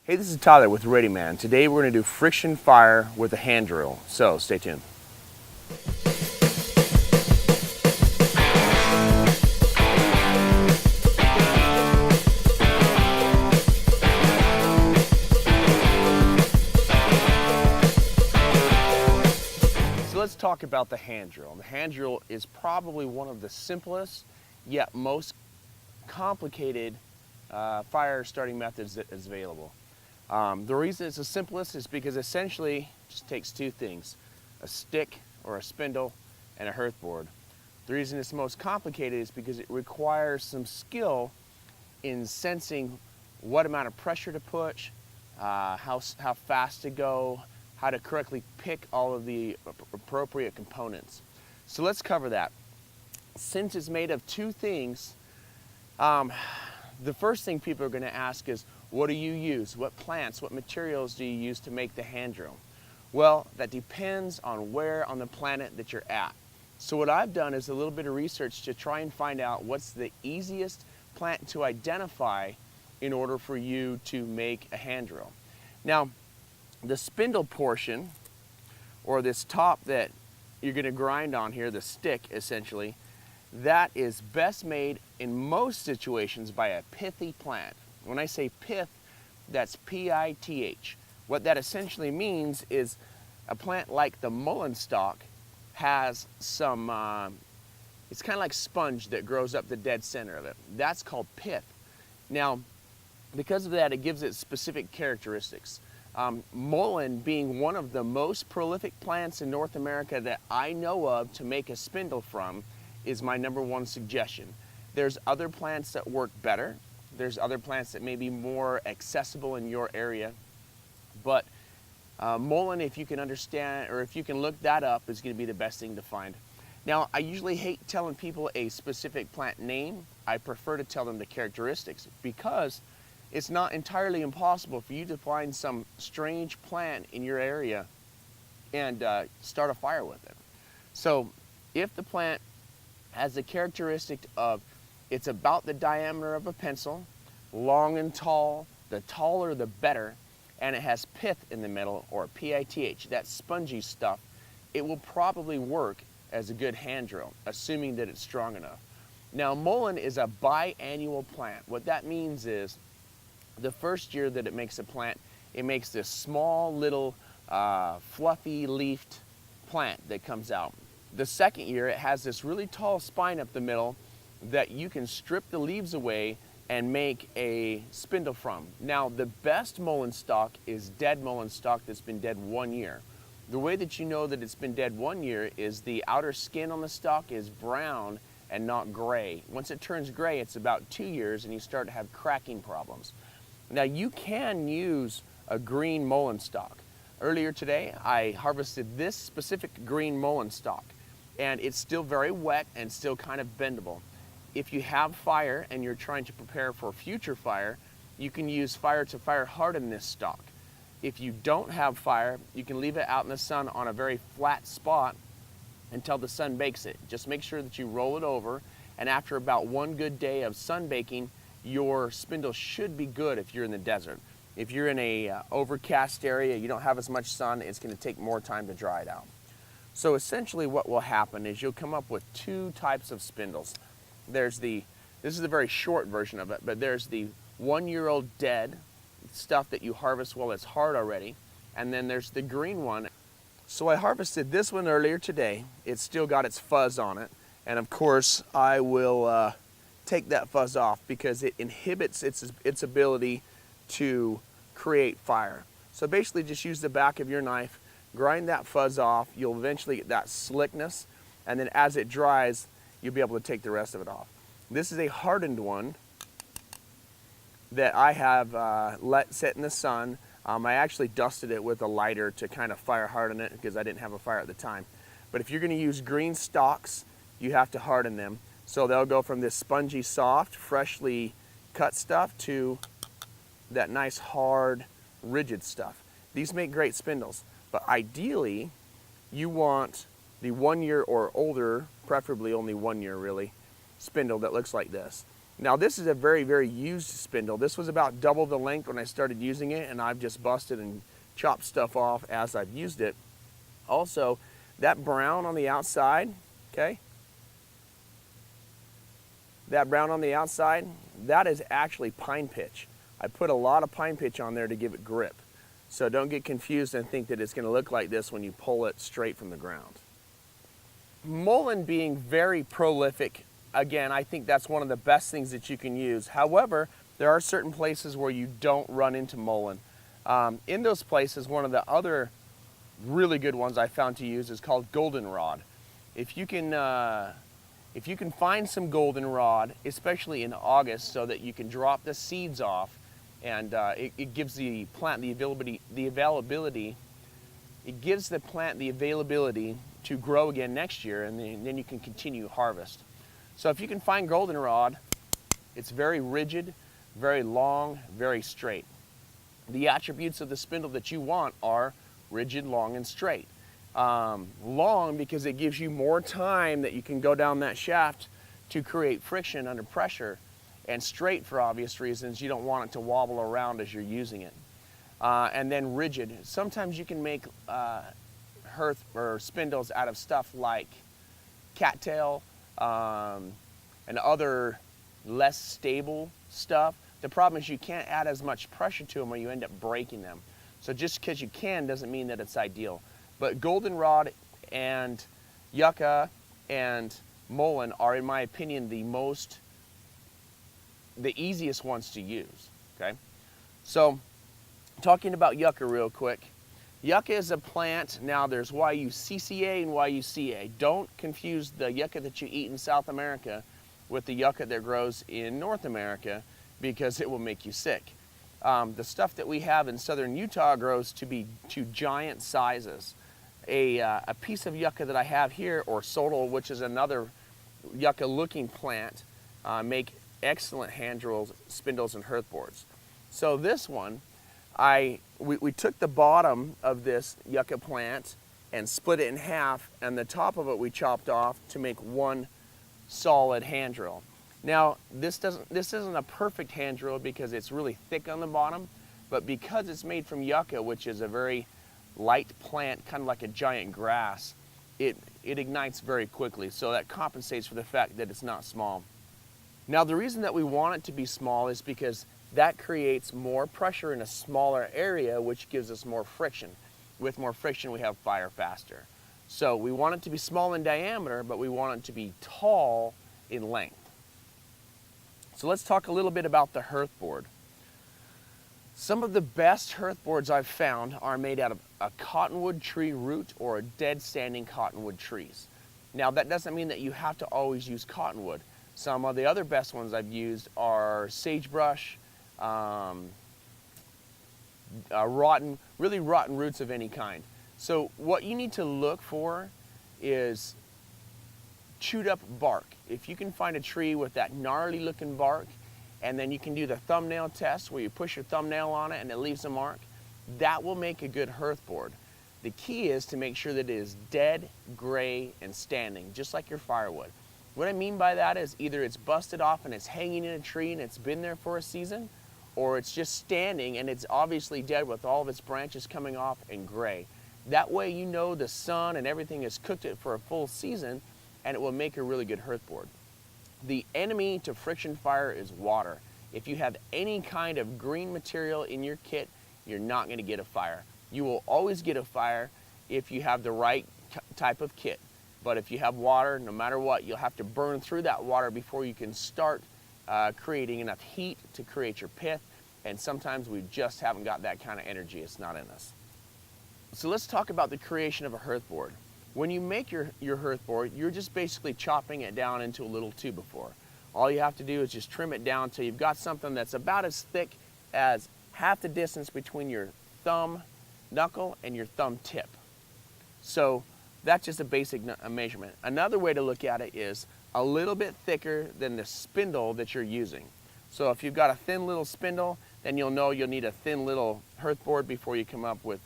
Hey, this is Tyler with Ready Man. Today we're going to do friction fire with a hand drill, so stay tuned. So let's talk about the hand drill. The hand drill is probably one of the simplest yet most complicated fire starting methods that is available. The reason it's the simplest is because essentially it just takes two things, a stick or a spindle and a hearth board. The reason it's most complicated is because it requires some skill in sensing what amount of pressure to push, how fast to go, how to correctly pick all of the appropriate components. So let's cover that. Since it's made of two things, the first thing people are going to ask is, what do you use? What plants, what materials do you use to make the hand drill? Well, that depends on where on the planet that you're at. So what I've done is a little bit of research to try and find out what's the easiest plant to identify in order for you to make a hand drill. Now, the spindle portion, or this top that you're going to grind on here, the stick essentially, that is best made in most situations by a pithy plant. When I say pith, that's P-I-T-H. What that essentially means is a plant like the mullein stalk has some, it's kind of like sponge that grows up the dead center of it. That's called pith. Now, because of that, it gives it specific characteristics. Mullein being one of the most prolific plants in North America that I know of to make a spindle from is my #1 suggestion. There's other plants that work better. There's other plants that may be more accessible in your area, but mullein, if you can understand, or if you can look that up, is going to be the best thing to find. Now, I usually hate telling people a specific plant name. I prefer to tell them the characteristics, because it's not entirely impossible for you to find some strange plant in your area and start a fire with it. So if the plant has the characteristic of it's about the diameter of a pencil, long and tall, the taller the better, and it has pith in the middle, or P-I-T-H, that spongy stuff, it will probably work as a good hand drill, assuming that it's strong enough. Now, mullein is a biannual plant. What that means is the first year that it makes a plant, it makes this small little fluffy leafed plant that comes out. The second year, it has this really tall spine up the middle that you can strip the leaves away and make a spindle from. Now, the best mullein stalk is dead mullein stalk that's been dead 1 year. The way that you know that it's been dead 1 year is the outer skin on the stalk is brown and not gray. Once it turns gray, it's about 2 years and you start to have cracking problems. Now, you can use a green mullein stalk. Earlier today, I harvested this specific green mullein stalk, and it's still very wet and still kind of bendable. If you have fire and you're trying to prepare for future fire, you can use fire to fire harden this stalk. If you don't have fire, you can leave it out in the sun on a very flat spot until the sun bakes it. Just make sure that you roll it over, and after about 1 good day of sun baking, your spindle should be good if you're in the desert. If you're in a overcast area, you don't have as much sun, it's going to take more time to dry it out. So essentially what will happen is you'll come up with two types of spindles. This is a very short version of it, but there's the 1-year-old dead stuff that you harvest while it's hard already, and then there's the green one. So I harvested this one earlier today. It's still got its fuzz on it, and of course I will take that fuzz off because it inhibits its ability to create fire. So basically just use the back of your knife, grind that fuzz off, you'll eventually get that slickness, and then as it dries, you'll be able to take the rest of it off. This is a hardened one that I have let sit in the sun. I actually dusted it with a lighter to kind of fire harden it because I didn't have a fire at the time. But if you're going to use green stalks, you have to harden them. So they'll go from this spongy, soft, freshly cut stuff to that nice, hard, rigid stuff. These make great spindles, but ideally, you want the 1 year or older, preferably only 1 year really, spindle that looks like this. Now this is a very, very used spindle. This was about double the length when I started using it, and I've just busted and chopped stuff off as I've used it. Also, that brown on the outside, okay? That brown on the outside, that is actually pine pitch. I put a lot of pine pitch on there to give it grip. So don't get confused and think that it's going to look like this when you pull it straight from the ground. Mullein being very prolific, again, I think that's one of the best things that you can use. However, there are certain places where you don't run into mullein. In those places, one of the other really good ones I found to use is called goldenrod. If you can find some goldenrod, especially in August, so that you can drop the seeds off, and it gives the plant the availability. It gives the plant the availability to grow again next year, and then you can continue harvest. So if you can find goldenrod, it's very rigid, very long, very straight. The attributes of the spindle that you want are rigid, long, and straight. Long because it gives you more time that you can go down that shaft to create friction under pressure, and straight for obvious reasons. You don't want it to wobble around as you're using it. And then rigid. Sometimes you can make hearth or spindles out of stuff like cattail and other less stable stuff. The problem is you can't add as much pressure to them or you end up breaking them. So just because you can doesn't mean that it's ideal. But goldenrod and yucca and mullein are, in my opinion, the easiest ones to use, okay? So talking about yucca real quick. Yucca is a plant. Now there's YUCCA and YUCA. Don't confuse the yucca that you eat in South America with the yucca that grows in North America, because it will make you sick. The stuff that we have in southern Utah grows to giant sizes. A piece of yucca that I have here, or sodal, which is another yucca-looking plant, make excellent hand drills, spindles, and hearth boards. So this one, we took the bottom of this yucca plant and split it in half, and the top of it we chopped off to make one solid hand drill. Now this isn't a perfect hand drill because it's really thick on the bottom, but because it's made from yucca, which is a very light plant, kind of like a giant grass, it ignites very quickly, so that compensates for the fact that it's not small. Now the reason that we want it to be small is because that creates more pressure in a smaller area, which gives us more friction. With more friction, we have fire faster. So we want it to be small in diameter, but we want it to be tall in length. So let's talk a little bit about the hearth board. Some of the best hearth boards I've found are made out of a cottonwood tree root or dead standing cottonwood trees. Now that doesn't mean that you have to always use cottonwood. Some of the other best ones I've used are sagebrush, really rotten roots of any kind. So what you need to look for is chewed up bark. If you can find a tree with that gnarly looking bark, and then you can do the thumbnail test where you push your thumbnail on it and it leaves a mark, that will make a good hearth board. The key is to make sure that it is dead, gray, and standing, just like your firewood. What I mean by that is either it's busted off and it's hanging in a tree and it's been there for a season, or it's just standing and it's obviously dead with all of its branches coming off and gray. That way you know the sun and everything has cooked it for a full season, and it will make a really good hearth board. The enemy to friction fire is water. If you have any kind of green material in your kit, you're not going to get a fire. You will always get a fire if you have the right type of kit. But if you have water, no matter what, you'll have to burn through that water before you can start creating enough heat to create your pith. And sometimes we just haven't got that kind of energy. It's not in us. So let's talk about the creation of a hearth board. When you make your hearth board, you're just basically chopping it down into a little 2x4. All you have to do is just trim it down until you've got something that's about as thick as half the distance between your thumb knuckle and your thumb tip. So that's just a basic measurement. Another way to look at it is a little bit thicker than the spindle that you're using. So if you've got a thin little spindle, then you'll know you'll need a thin little hearth board before you come up with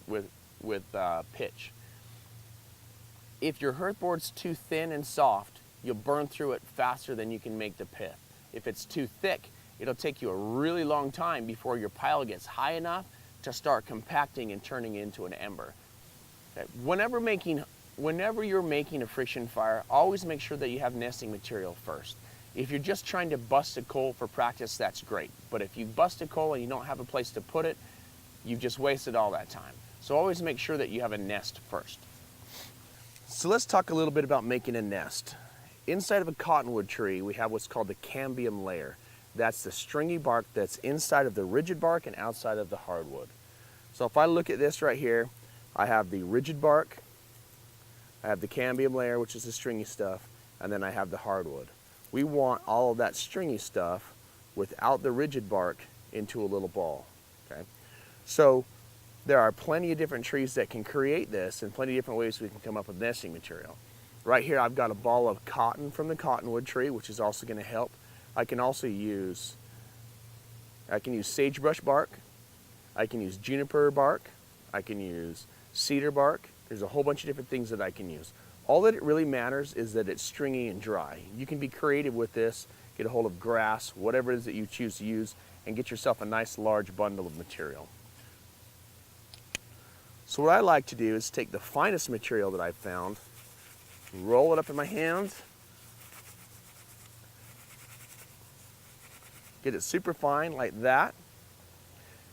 pitch. If your hearth board's too thin and soft, you'll burn through it faster than you can make the pith. If it's too thick, it'll take you a really long time before your pile gets high enough to start compacting and turning into an ember. Okay. Whenever you're making a friction fire, always make sure that you have nesting material first. If you're just trying to bust a coal for practice, that's great. But if you bust a coal and you don't have a place to put it, you've just wasted all that time. So always make sure that you have a nest first. So let's talk a little bit about making a nest. Inside of a cottonwood tree, we have what's called the cambium layer. That's the stringy bark that's inside of the rigid bark and outside of the hardwood. So if I look at this right here, I have the rigid bark, I have the cambium layer, which is the stringy stuff, and then I have the hardwood. We want all of that stringy stuff without the rigid bark into a little ball. Okay? So there are plenty of different trees that can create this and plenty of different ways we can come up with nesting material. Right here I've got a ball of cotton from the cottonwood tree, which is also going to help. I can use sagebrush bark, I can use juniper bark, I can use cedar bark. There's a whole bunch of different things that I can use. All that it really matters is that it's stringy and dry. You can be creative with this, get a hold of grass, whatever it is that you choose to use, and get yourself a nice large bundle of material. So what I like to do is take the finest material that I've found, roll it up in my hands, get it super fine like that,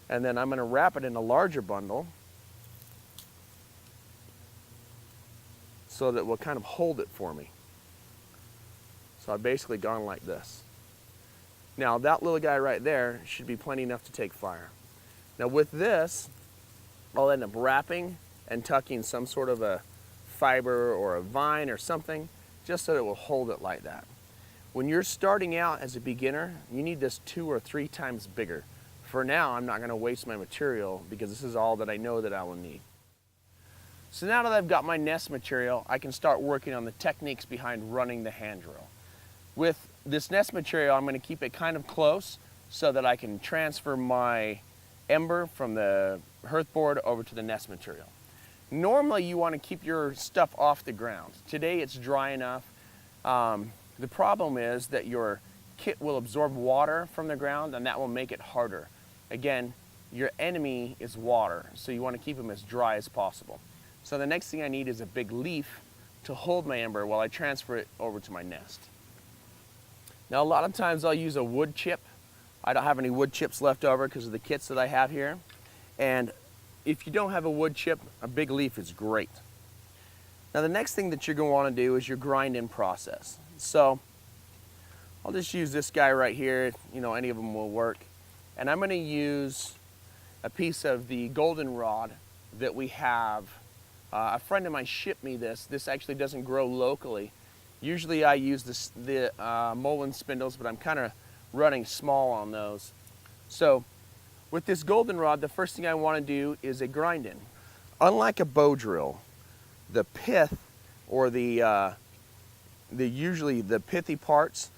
and then I'm going to wrap it in a larger bundle so that it will kind of hold it for me. So I've basically gone like this. Now that little guy right there should be plenty enough to take fire. Now with this, I'll end up wrapping and tucking some sort of a fiber or a vine or something just so that it will hold it like that. When you're starting out as a beginner, you need this 2 or 3 times bigger. For now, I'm not going to waste my material because this is all that I know that I will need. So now that I've got my nest material, I can start working on the techniques behind running the hand drill. With this nest material, I'm going to keep it kind of close so that I can transfer my ember from the hearth board over to the nest material. Normally you want to keep your stuff off the ground. Today it's dry enough. The problem is that your kit will absorb water from the ground and that will make it harder. Again, your enemy is water, so you want to keep them as dry as possible. So the next thing I need is a big leaf to hold my ember while I transfer it over to my nest. Now a lot of times I'll use a wood chip. I don't have any wood chips left over because of the kits that I have here. And if you don't have a wood chip, a big leaf is great. Now the next thing that you're going to want to do is your grinding process. So I'll just use this guy right here, any of them will work. And I'm going to use a piece of the goldenrod that we have. A friend of mine shipped me this. This actually doesn't grow locally. Usually I use the Mullen spindles, but I'm kind of running small on those. So with this goldenrod, the first thing I want to do is a grinding. Unlike a bow drill, the pith or usually the pithy parts,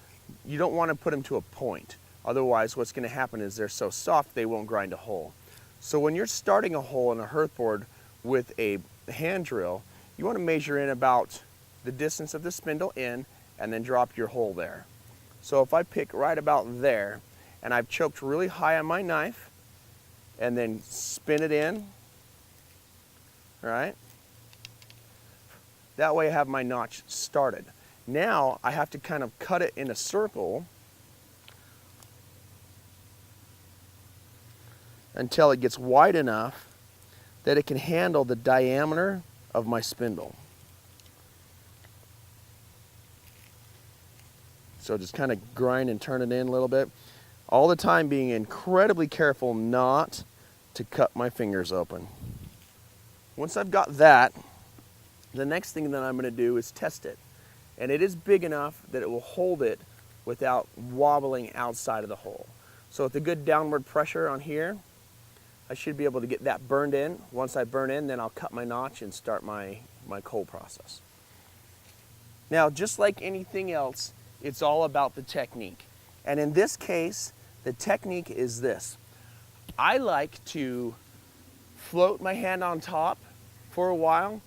you don't want to put them to a point. Otherwise, what's going to happen is they're so soft they won't grind a hole. So when you're starting a hole in a hearth board with a hand drill, you want to measure in about the distance of the spindle in and then drop your hole there. So if I pick right about there and I've choked really high on my knife and then spin it in, right? That way I have my notch started. Now I have to kind of cut it in a circle until it gets wide enough that it can handle the diameter of my spindle. So just kind of grind and turn it in a little bit. All the time being incredibly careful not to cut my fingers open. Once I've got that, the next thing that I'm going to do is test it. And it is big enough that it will hold it without wobbling outside of the hole. So with a good downward pressure on here, I should be able to get that burned in. Once I burn in, then I'll cut my notch and start my coal process. Now, just like anything else, it's all about the technique. And in this case, the technique is this. I like to float my hand on top for a while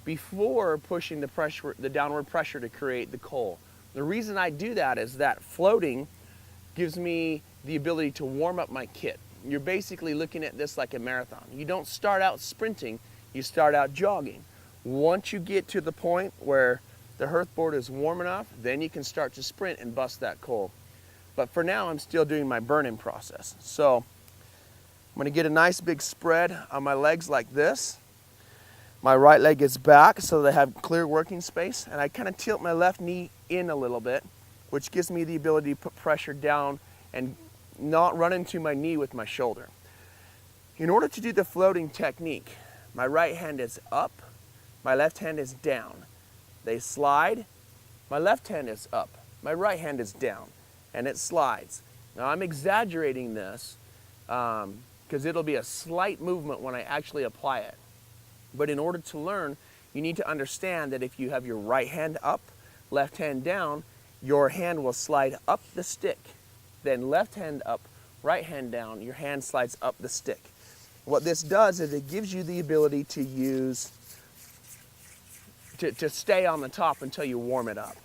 before pushing the downward pressure to create the coal. The reason I do that is that floating gives me the ability to warm up my kit. You're basically looking at this like a marathon. You don't start out sprinting, you start out jogging. Once you get to the point where the hearth board is warm enough, then you can start to sprint and bust that coal. But for now, I'm still doing my burning process. So I'm gonna get a nice big spread on my legs like this. My right leg is back so that I have clear working space, and I kind of tilt my left knee in a little bit, which gives me the ability to put pressure down and not run into my knee with my shoulder. In order to do the floating technique, my right hand is up, my left hand is down. They slide, my left hand is up, my right hand is down, and it slides. Now I'm exaggerating this because it'll be a slight movement when I actually apply it. But in order to learn, you need to understand that if you have your right hand up, left hand down, your hand will slide up the stick. Then left hand up, right hand down, your hand slides up the stick. What this does is it gives you the ability to use, to stay on the top until you warm it up.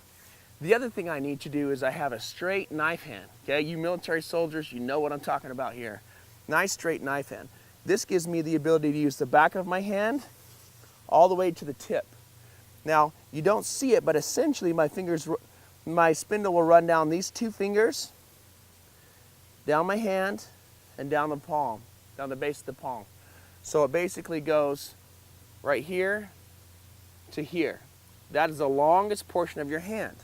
The other thing I need to do is I have a straight knife hand. Okay, you military soldiers, you know what I'm talking about here. Nice straight knife hand. This gives me the ability to use the back of my hand all the way to the tip. Now, you don't see it, but essentially my spindle will run down these two fingers, down my hand, and down the palm, down the base of the palm. So it basically goes right here to here. That is the longest portion of your hand.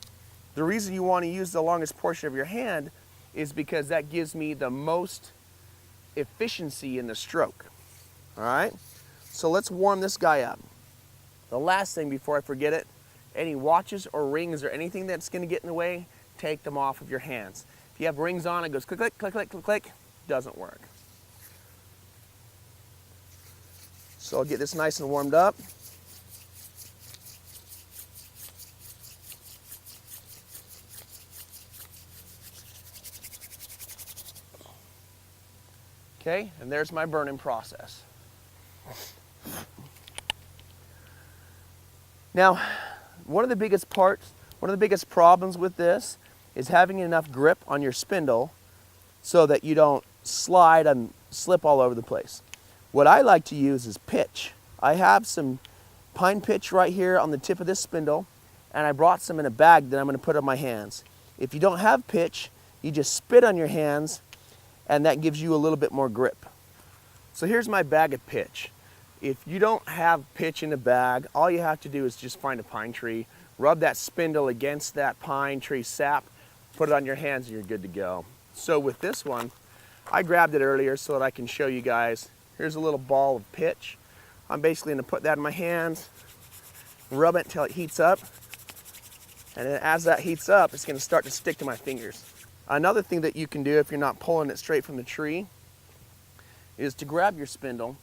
The reason you want to use the longest portion of your hand is because that gives me the most efficiency in the stroke. All right? So let's warm this guy up. The last thing before I forget it, any watches or rings or anything that's going to get in the way, take them off of your hands. If you have rings on, it goes click, click, click, click, click, click. Doesn't work. So I'll get this nice and warmed up. Okay, and there's my burning process. Now, one of the biggest problems with this is having enough grip on your spindle so that you don't slide and slip all over the place. What I like to use is pitch. I have some pine pitch right here on the tip of this spindle, and I brought some in a bag that I'm going to put on my hands. If you don't have pitch, you just spit on your hands, and that gives you a little bit more grip. So here's my bag of pitch. If you don't have pitch in a bag, all you have to do is just find a pine tree, rub that spindle against that pine tree sap, put it on your hands, and you're good to go. So with this one, I grabbed it earlier so that I can show you guys. Here's a little ball of pitch. I'm basically going to put that in my hands, rub it until it heats up, and then as that heats up, it's going to start to stick to my fingers. Another thing that you can do if you're not pulling it straight from the tree is to grab your spindle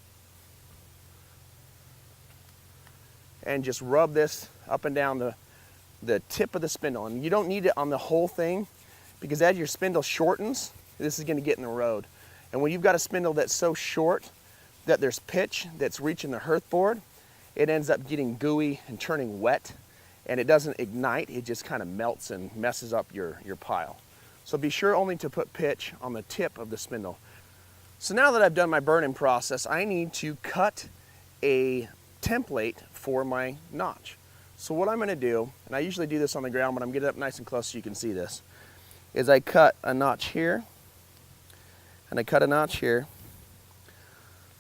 and just rub this up and down the tip of the spindle. And you don't need it on the whole thing, because as your spindle shortens, this is going to get in the road. And when you've got a spindle that's so short that there's pitch that's reaching the hearth board, it ends up getting gooey and turning wet, and it doesn't ignite, it just kind of melts and messes up your pile. So be sure only to put pitch on the tip of the spindle. So now that I've done my burning process, I need to cut a template for my notch. So what I'm going to do, and I usually do this on the ground, but I'm getting up nice and close so you can see this, is I cut a notch here, and I cut a notch here,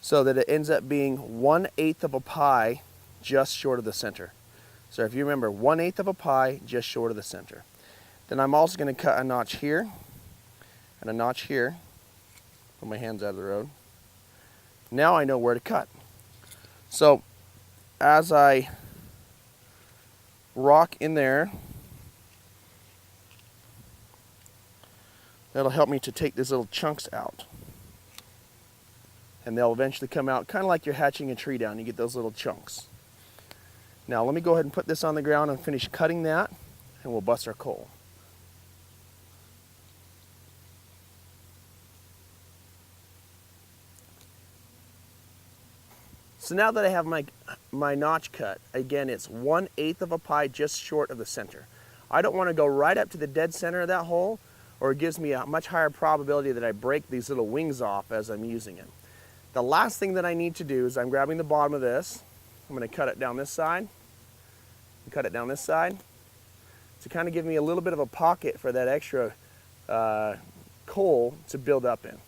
so that it ends up being 1/8 of a pie just short of the center. So if you remember, 1/8 of a pie just short of the center. Then I'm also going to cut a notch here, and a notch here. Put my hands out of the road. Now I know where to cut. So as I rock in there, that'll help me to take these little chunks out. And they'll eventually come out kind of like you're hatching a tree down. You get those little chunks. Now let me go ahead and put this on the ground and finish cutting that, and we'll bust our coal. So now that I have my notch cut, again, it's 1/8 of a pie just short of the center. I don't want to go right up to the dead center of that hole, or it gives me a much higher probability that I break these little wings off as I'm using it. The last thing that I need to do is I'm grabbing the bottom of this. I'm going to cut it down this side, and cut it down this side to kind of give me a little bit of a pocket for that extra coal to build up in.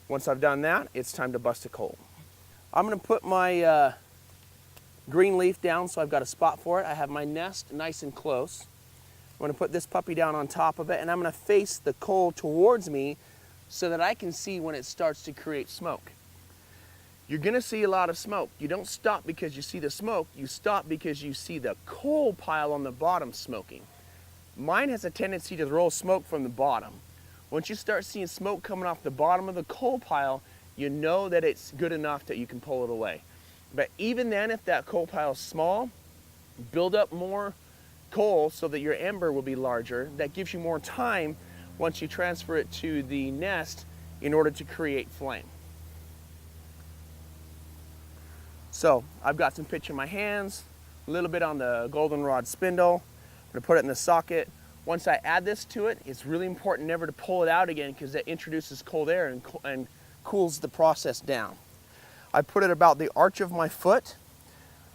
Once I've done that, it's time to bust a coal. I'm going to put my green leaf down so I've got a spot for it. I have my nest nice and close. I'm going to put this puppy down on top of it, and I'm going to face the coal towards me so that I can see when it starts to create smoke. You're going to see a lot of smoke. You don't stop because you see the smoke. You stop because you see the coal pile on the bottom smoking. Mine has a tendency to roll smoke from the bottom. Once you start seeing smoke coming off the bottom of the coal pile, you know that it's good enough that you can pull it away. But even then, if that coal pile is small, build up more coal so that your ember will be larger. That gives you more time once you transfer it to the nest in order to create flame. So I've got some pitch in my hands, a little bit on the goldenrod spindle. I'm going to put it in the socket. Once I add this to it, it's really important never to pull it out again because that introduces cold air and cools the process down. I put it about the arch of my foot,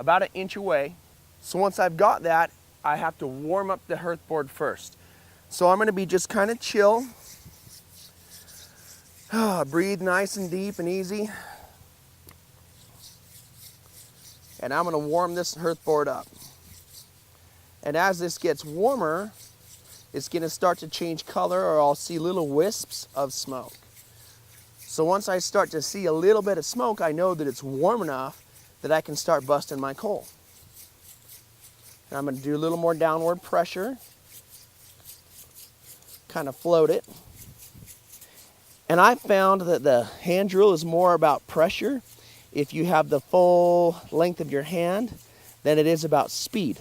about 1 inch away. So once I've got that, I have to warm up the hearth board first. So I'm going to be just kind of chill. Breathe nice and deep and easy. And I'm going to warm this hearth board up. And as this gets warmer, it's going to start to change color, or I'll see little wisps of smoke. So once I start to see a little bit of smoke, I know that it's warm enough that I can start busting my coal. And I'm going to do a little more downward pressure, kind of float it. And I found that the hand drill is more about pressure if you have the full length of your hand than it is about speed.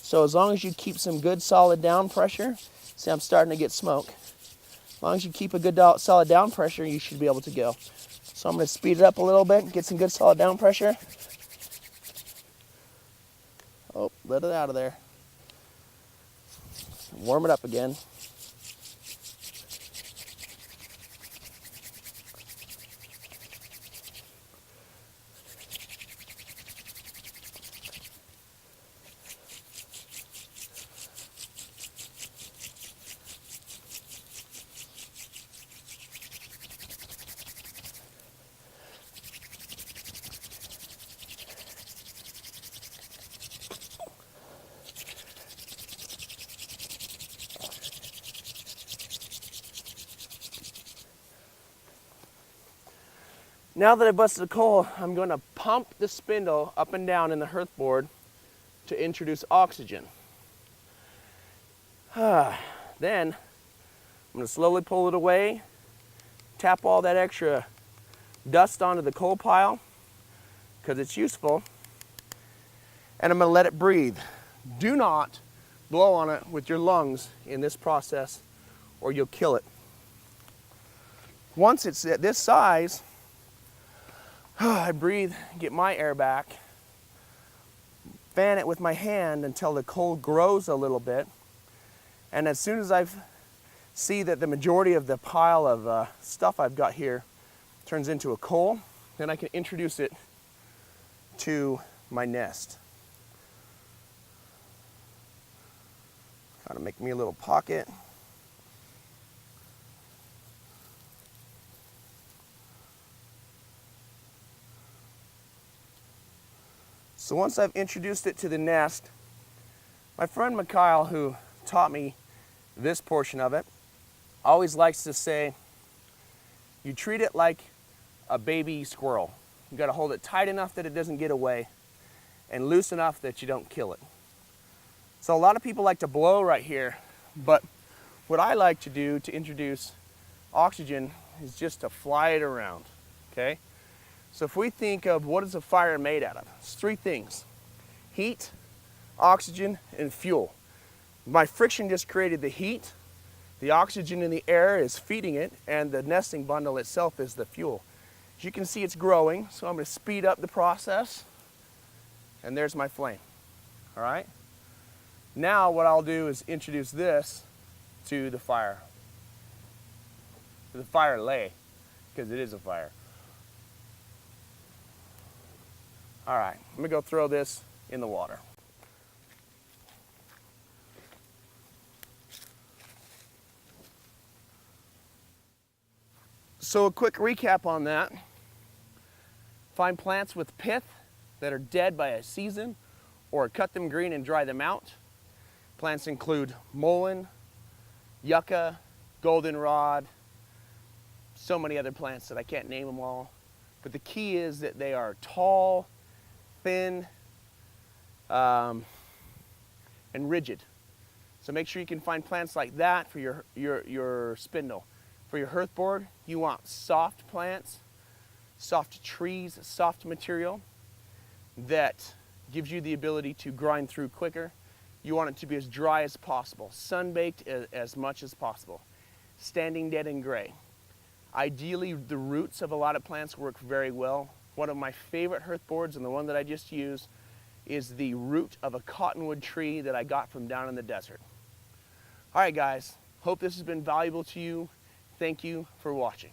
So as long as you keep some good solid down pressure, see, I'm starting to get smoke. As long as you keep a good solid down pressure, you should be able to go. So I'm going to speed it up a little bit, get some good solid down pressure. Oh, let it out of there. Warm it up again. Now that I busted the coal, I'm going to pump the spindle up and down in the hearth board to introduce oxygen. Then I'm going to slowly pull it away, tap all that extra dust onto the coal pile because it's useful, and I'm going to let it breathe. Do not blow on it with your lungs in this process or you'll kill it. Once it's at this size, I breathe, get my air back, fan it with my hand until the coal grows a little bit, and as soon as I see that the majority of the pile of stuff I've got here turns into a coal, then I can introduce it to my nest. Kind of make me a little pocket. So once I've introduced it to the nest, my friend Mikhail, who taught me this portion of it, always likes to say, you treat it like a baby squirrel. You got to hold it tight enough that it doesn't get away and loose enough that you don't kill it. So a lot of people like to blow right here, but what I like to do to introduce oxygen is just to fly it around, okay? So if we think of what is a fire made out of, it's 3 things: heat, oxygen, and fuel. My friction just created the heat, the oxygen in the air is feeding it, and the nesting bundle itself is the fuel. As you can see, it's growing, so I'm going to speed up the process, and there's my flame. All right? Now what I'll do is introduce this to the fire. the fire lay, because it is a fire. All right, I'm gonna go throw this in the water. So a quick recap on that. Find plants with pith that are dead by a season, or cut them green and dry them out. Plants include mullein, yucca, goldenrod, so many other plants that I can't name them all. But the key is that they are tall, thin, and rigid. So make sure you can find plants like that for your spindle. For your hearth board, you want soft plants, soft trees, soft material that gives you the ability to grind through quicker. You want it to be as dry as possible, sun-baked as much as possible, standing dead and gray. Ideally, the roots of a lot of plants work very well. One of my favorite hearth boards, and the one that I just used, is the root of a cottonwood tree that I got from down in the desert. All right, guys, hope this has been valuable to you. Thank you for watching.